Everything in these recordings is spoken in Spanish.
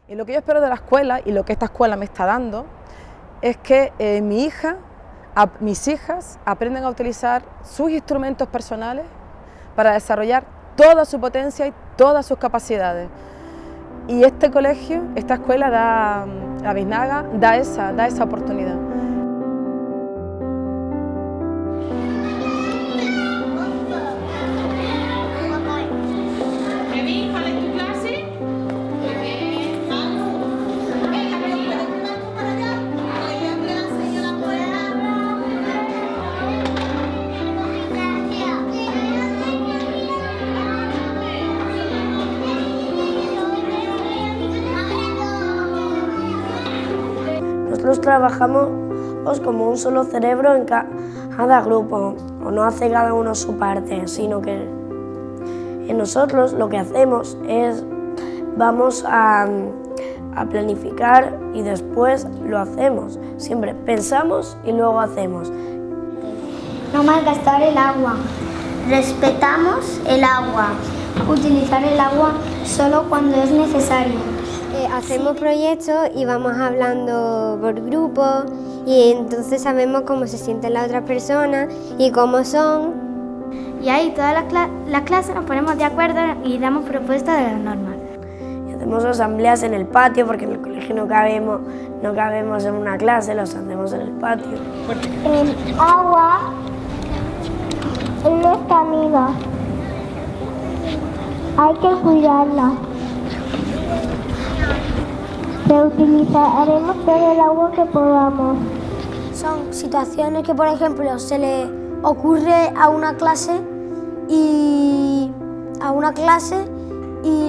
Y lo que yo espero de la escuela y lo que esta escuela me está dando es que mis hijas aprendan a utilizar sus instrumentos personales para desarrollar toda su potencia y todas sus capacidades. Y este colegio, esta escuela, la Biznaga, da esa oportunidad. Nosotros trabajamos como un solo cerebro en cada grupo, o no hace cada uno su parte, sino que en nosotros lo que hacemos es vamos a planificar y después lo hacemos. Siempre pensamos y luego hacemos. No malgastar el agua. Respetamos el agua. Utilizar el agua solo cuando es necesario. Hacemos proyectos y vamos hablando por grupo y entonces sabemos cómo se sienten las otras personas y cómo son. Y ahí todas las clases nos ponemos de acuerdo y damos propuestas de las normas. Y hacemos asambleas en el patio porque en el colegio no cabemos en una clase, los hacemos en el patio. El agua es nuestra amiga. Hay que cuidarla. Reutilizaremos todo el agua que podamos. Son situaciones que, por ejemplo, se le ocurre a una clase y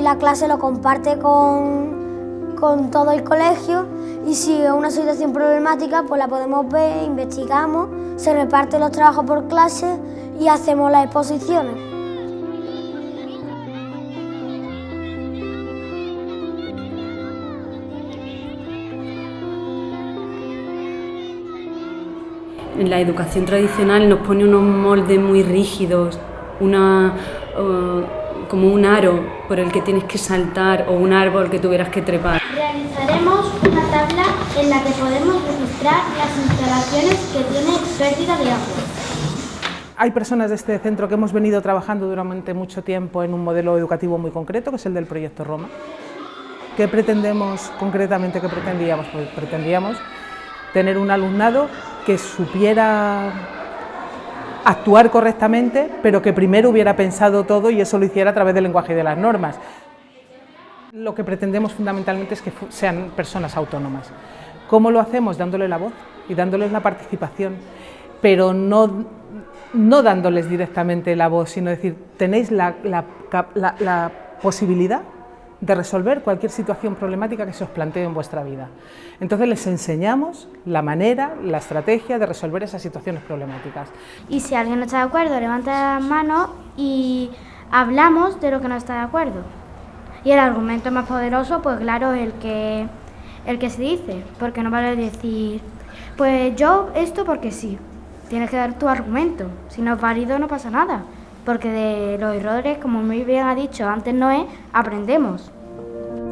la clase lo comparte con todo el colegio, y si es una situación problemática, pues la podemos ver, investigamos, se reparten los trabajos por clase y hacemos las exposiciones. En la educación tradicional nos pone unos moldes muy rígidos, como un aro por el que tienes que saltar o un árbol que tuvieras que trepar. Realizaremos una tabla en la que podemos registrar las instalaciones que tienen pérdida de agua. Hay personas de este centro que hemos venido trabajando durante mucho tiempo en un modelo educativo muy concreto, que es el del proyecto Roma. ¿Qué pretendemos concretamente? ¿Qué pretendíamos? Pues pretendíamos tener un alumnado que supiera actuar correctamente, pero que primero hubiera pensado todo y eso lo hiciera a través del lenguaje y de las normas. Lo que pretendemos fundamentalmente es que sean personas autónomas. ¿Cómo lo hacemos? Dándole la voz y dándoles la participación, pero no dándoles directamente la voz, sino decir, tenéis la posibilidad de resolver cualquier situación problemática que se os plantee en vuestra vida. Entonces les enseñamos la manera, la estrategia de resolver esas situaciones problemáticas. Y si alguien no está de acuerdo, levanta la mano y hablamos de lo que no está de acuerdo. Y el argumento más poderoso, pues claro, es el que se dice, porque no vale decir, pues yo esto porque sí. Tienes que dar tu argumento, si no es válido no pasa nada, porque de los errores, como muy bien ha dicho antes Noé, aprendemos.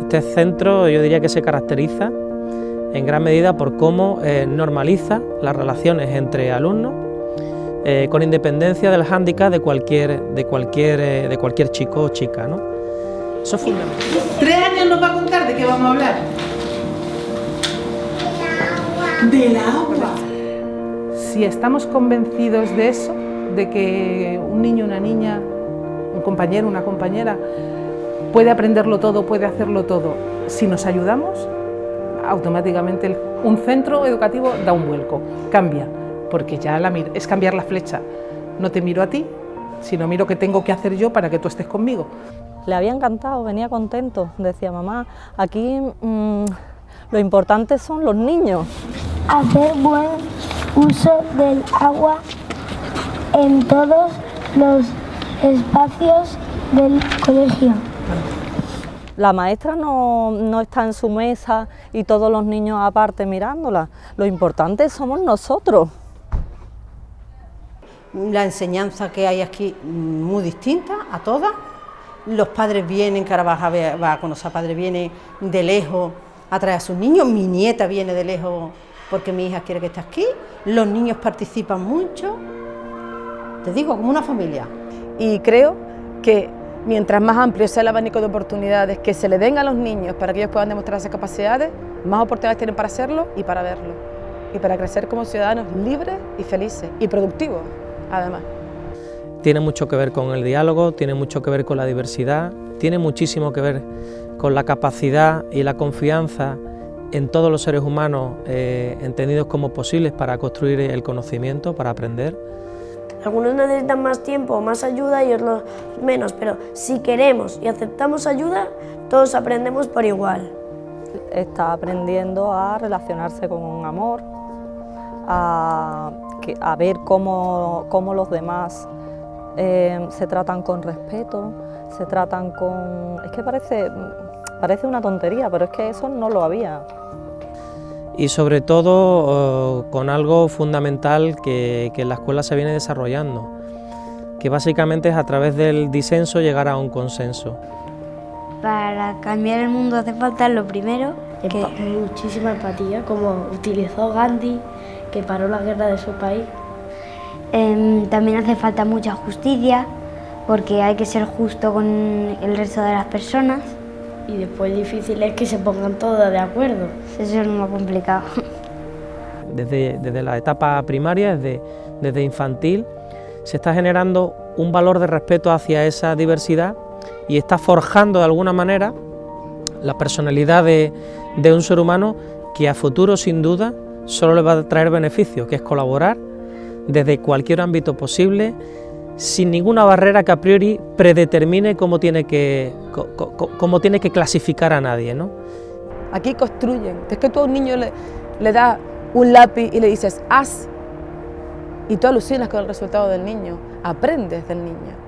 Este centro yo diría que se caracteriza en gran medida por cómo normaliza las relaciones entre alumnos con independencia del hándicap de cualquier chico o chica, ¿no? Eso es fundamental. 3 años nos va a contar de qué vamos a hablar. Del agua. Si estamos convencidos de eso, de que un niño, una niña, un compañero, una compañera puede aprenderlo todo, puede hacerlo todo, si nos ayudamos, automáticamente un centro educativo da un vuelco, cambia, porque ya es cambiar la flecha. No te miro a ti, sino miro qué tengo que hacer yo para que tú estés conmigo. Le había encantado, venía contento, decía mamá, aquí lo importante son los niños. Hacer buen uso del agua en todos los espacios del colegio. La maestra no está en su mesa y todos los niños aparte mirándola. Lo importante somos nosotros. La enseñanza que hay aquí muy distinta a todas, los padres vienen, que ahora va a conocer a padres, viene de lejos a traer a sus niños, mi nieta viene de lejos porque mi hija quiere que esté aquí, los niños participan mucho, te digo, como una familia. Y creo que mientras más amplio sea el abanico de oportunidades que se le den a los niños para que ellos puedan demostrar esas capacidades, más oportunidades tienen para hacerlo y para verlo, y para crecer como ciudadanos libres y felices, y productivos, además. Tiene mucho que ver con el diálogo, tiene mucho que ver con la diversidad, tiene muchísimo que ver con la capacidad y la confianza en todos los seres humanos entendidos como posibles para construir el conocimiento, para aprender. Algunos necesitan más tiempo, más ayuda y otros menos, pero si queremos y aceptamos ayuda, todos aprendemos por igual. Está aprendiendo a relacionarse con un amor, a ver cómo los demás se tratan con respeto, se tratan con... Es que parece una tontería, pero es que eso no lo había. Y sobre todo con algo fundamental que en la escuela se viene desarrollando, que básicamente es a través del disenso llegar a un consenso. Para cambiar el mundo hace falta lo primero, muchísima empatía, como utilizó Gandhi, que paró la guerra de su país. También hace falta mucha justicia, porque hay que ser justo con el resto de las personas. Y después difícil es que se pongan todos de acuerdo. Eso es muy complicado. Desde la etapa primaria, desde infantil, se está generando un valor de respeto hacia esa diversidad y está forjando de alguna manera la personalidad de un ser humano que a futuro sin duda solo le va a traer beneficios, que es colaborar desde cualquier ámbito posible, sin ninguna barrera que a priori predetermine cómo tiene que clasificar a nadie, ¿no? Aquí construyen. Es que tú a un niño le das un lápiz y le dices haz, y tú alucinas con el resultado del niño, aprendes del niño.